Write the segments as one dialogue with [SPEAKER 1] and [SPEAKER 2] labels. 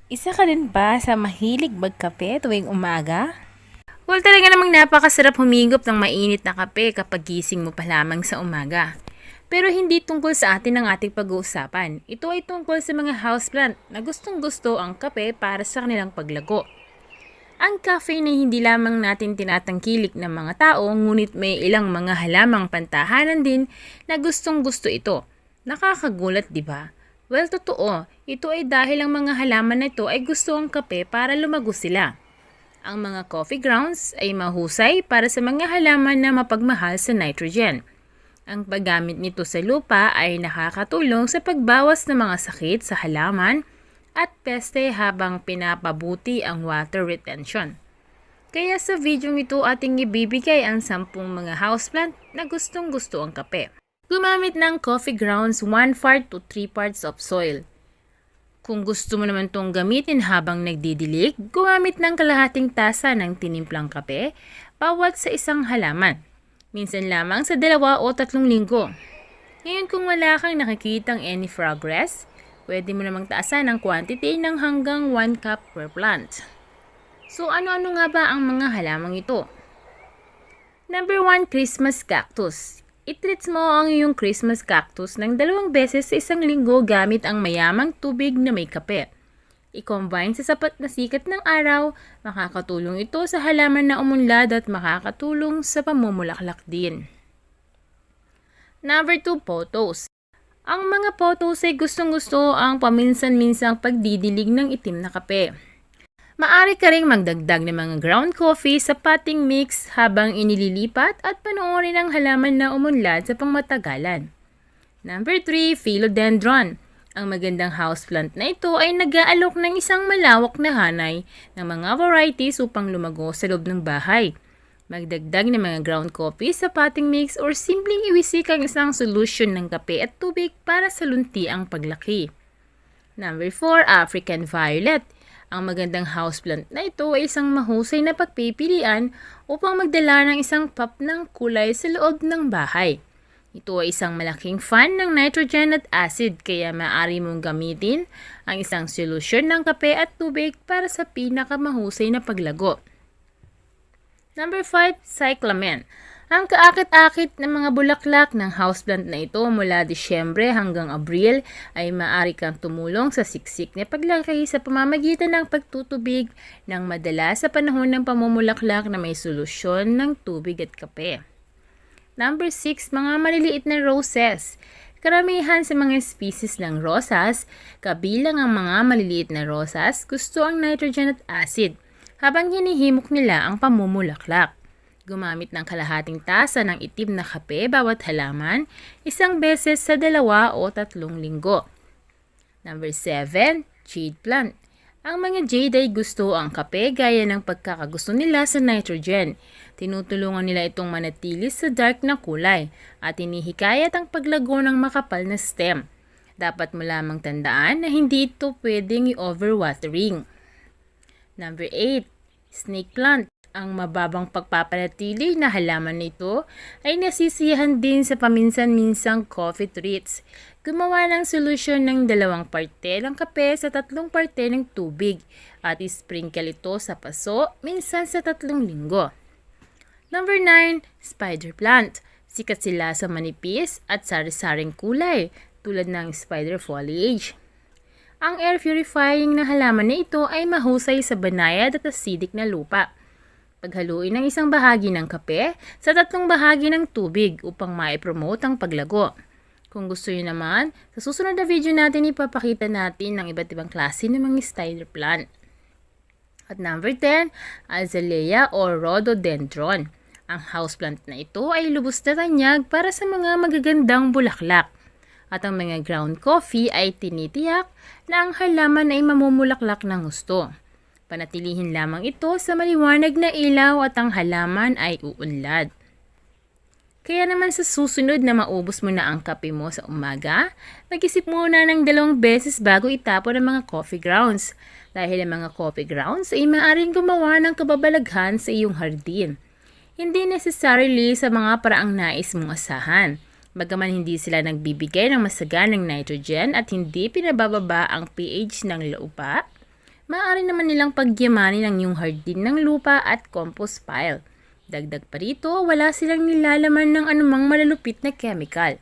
[SPEAKER 1] Isa ka rin ba sa mahilig magkape tuwing umaga? Well, talaga namang napakasarap humigop ng mainit na kape kapag gising mo pa lamang sa umaga. Pero hindi tungkol sa atin ang ating pag-uusapan. Ito ay tungkol sa mga houseplant na gustong-gusto ang kape para sa kanilang paglago. Ang caffeine ay hindi lamang natin tinatangkilik ng mga tao, ngunit may ilang mga halamang pantahanan din na gustong-gusto ito. Nakakagulat, di ba? Well, totoo. Ito ay dahil ang mga halaman na ito ay gusto ang kape para lumago sila. Ang mga coffee grounds ay mahusay para sa mga halaman na mapagmahal sa nitrogen. Ang paggamit nito sa lupa ay nakakatulong sa pagbawas ng mga sakit sa halaman at peste habang pinapabuti ang water retention. Kaya sa video ito ating ibibigay ang 10 mga houseplant na gustong-gusto ang kape. Gumamit ng coffee grounds 1 part to 3 parts of soil. Kung gusto mo naman itong gamitin habang nagdidilig, gumamit ng kalahating tasa ng tinimplang kape bawat sa isang halaman. Minsan lamang sa 2 o 3 linggo. Ngayon kung wala kang nakikitang any progress, pwede mo namang taasan ang quantity ng hanggang 1 cup per plant. So ano-ano nga ba ang mga halamang ito? Number 1, Christmas cactus. I-treats mo ang iyong Christmas cactus ng 2 beses sa isang linggo gamit ang mayamang tubig na may kape. I-combine sa sapat na sikat ng araw, makakatulong ito sa halaman na umunlad at makakatulong sa pamumulaklak din. Number 2, photos. Ang mga photos ay gustong-gusto ang paminsan-minsang pagdidilig ng itim na kape. Maaari ka ring magdagdag ng mga ground coffee sa potting mix habang inililipat at panoorin ang halaman na umunlad sa pangmatagalan. Number 3, philodendron. Ang magandang houseplant na ito ay nag-aalok ng isang malawak na hanay ng mga varieties upang lumago sa loob ng bahay. Magdagdag ng mga ground coffee sa potting mix or simpleng iwisik ang isang solution ng kape at tubig para sa lunti ang paglaki. Number 4, African violet. Ang magandang houseplant na ito ay isang mahusay na pagpipilian upang magdala ng isang pop ng kulay sa loob ng bahay. Ito ay isang malaking fan ng nitrogen at acid kaya maaari mong gamitin ang isang solusyon ng kape at tubig para sa pinakamahusay na paglago. Number 5, cyclamen. Ang kaakit-akit ng mga bulaklak ng houseplant na ito mula Disyembre hanggang Abril ay maaari kang tumulong sa siksik na paglaki sa pamamagitan ng pagtutubig ng madalas sa panahon ng pamumulaklak na may solusyon ng tubig at kape. Number 6, mga maliliit na roses. Karamihan sa mga species ng rosas, kabilang ang mga maliliit na rosas, gusto ang nitrogen at acid habang hinihimok nila ang pamumulaklak. Gumamit ng kalahating tasa ng itim na kape bawat halaman, 1 beses sa 2 o 3 linggo. Number 7, jade plant. Ang mga jade ay gusto ang kape gaya ng pagkakagusto nila sa nitrogen. Tinutulungan nila itong manatili sa dark na kulay at hinihikayat ang paglago ng makapal na stem. Dapat mo lamang tandaan na hindi ito pwedeng i-overwatering. Number 8, snake plant. Ang mababang pagpapanatili na halaman nito ay nasisiyahan din sa paminsan-minsang coffee treats. Gumawa ng solusyon ng 2 parte ng kape sa 3 parte ng tubig at isprinkle ito sa paso minsan sa 3 linggo. Number 9, spider plant. Sikat sila sa manipis at sari-saring kulay tulad ng spider foliage. Ang air purifying na halaman na ito ay mahusay sa banayad at acidic na lupa. Paghaluin ng 1 bahagi ng kape sa 3 bahagi ng tubig upang ma-promote ang paglago. Kung gusto niyo naman, sa susunod na video natin ipapakita natin ang iba't ibang klase ng mga spider plant. At number 10, azalea or rhododendron. Ang houseplant na ito ay lubos na tanyag para sa mga magagandang bulaklak. At ang mga ground coffee ay tinitiyak na ang halaman ay mamumulaklak ng gusto. Panatilihin lamang ito sa maliwanag na ilaw at ang halaman ay uunlad. Kaya naman sa susunod na maubos mo na ang kape mo sa umaga, mag-isip muna ng 2 beses bago itapon ang mga coffee grounds. Dahil ang mga coffee grounds ay maaaring gumawa ng kababalaghan sa iyong hardin. Hindi necessarily sa mga paraang nais mong asahan. Bagaman hindi sila nagbibigay ng masaganang nitrogen at hindi pinabababa ang pH ng lupa, Maaari naman nilang pagyamanin ang iyong hardin ng lupa at compost pile. Dagdag pa rito, wala silang nilalaman ng anumang malalupit na chemical.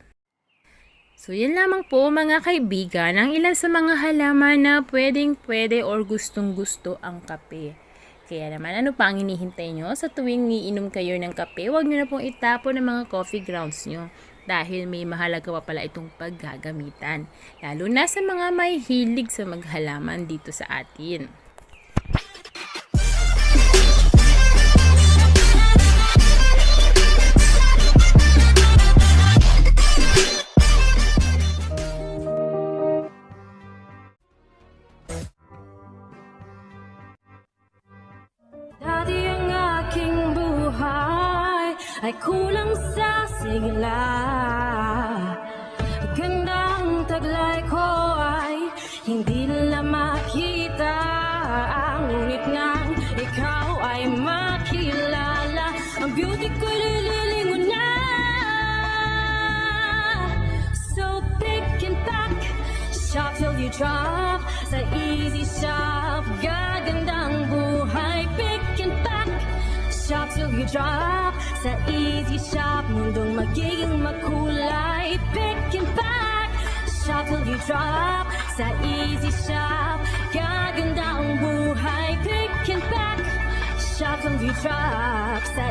[SPEAKER 1] So yan lamang po mga kaibigan ang ilan sa mga halaman na pwedeng-pwede or gustong-gusto ang kape. Kaya naman ano pa ang hinihintay nyo sa tuwing iinom kayo ng kape, huwag nyo na pong itapon ang mga coffee grounds nyo dahil may mahalaga pa pala itong paggagamitan. Lalo na sa mga may hilig sa maghalaman dito sa atin.
[SPEAKER 2] Ay kulang sa sigla. Gandang taglay ko ay hindi nila makita. Ngunit nang ikaw ay makilala, ang beauty ko'y lililingon na. So pick and pack, shop till you drop. Sa easy shop, gagandang buhay. Pick and pack, shop till you drop. Sa easy shop, mundong magiging makulay. Pick and pack, shop till you drop. Sa easy shop, gaganda ang buhay. Pick and pack, shop till you drop. Sa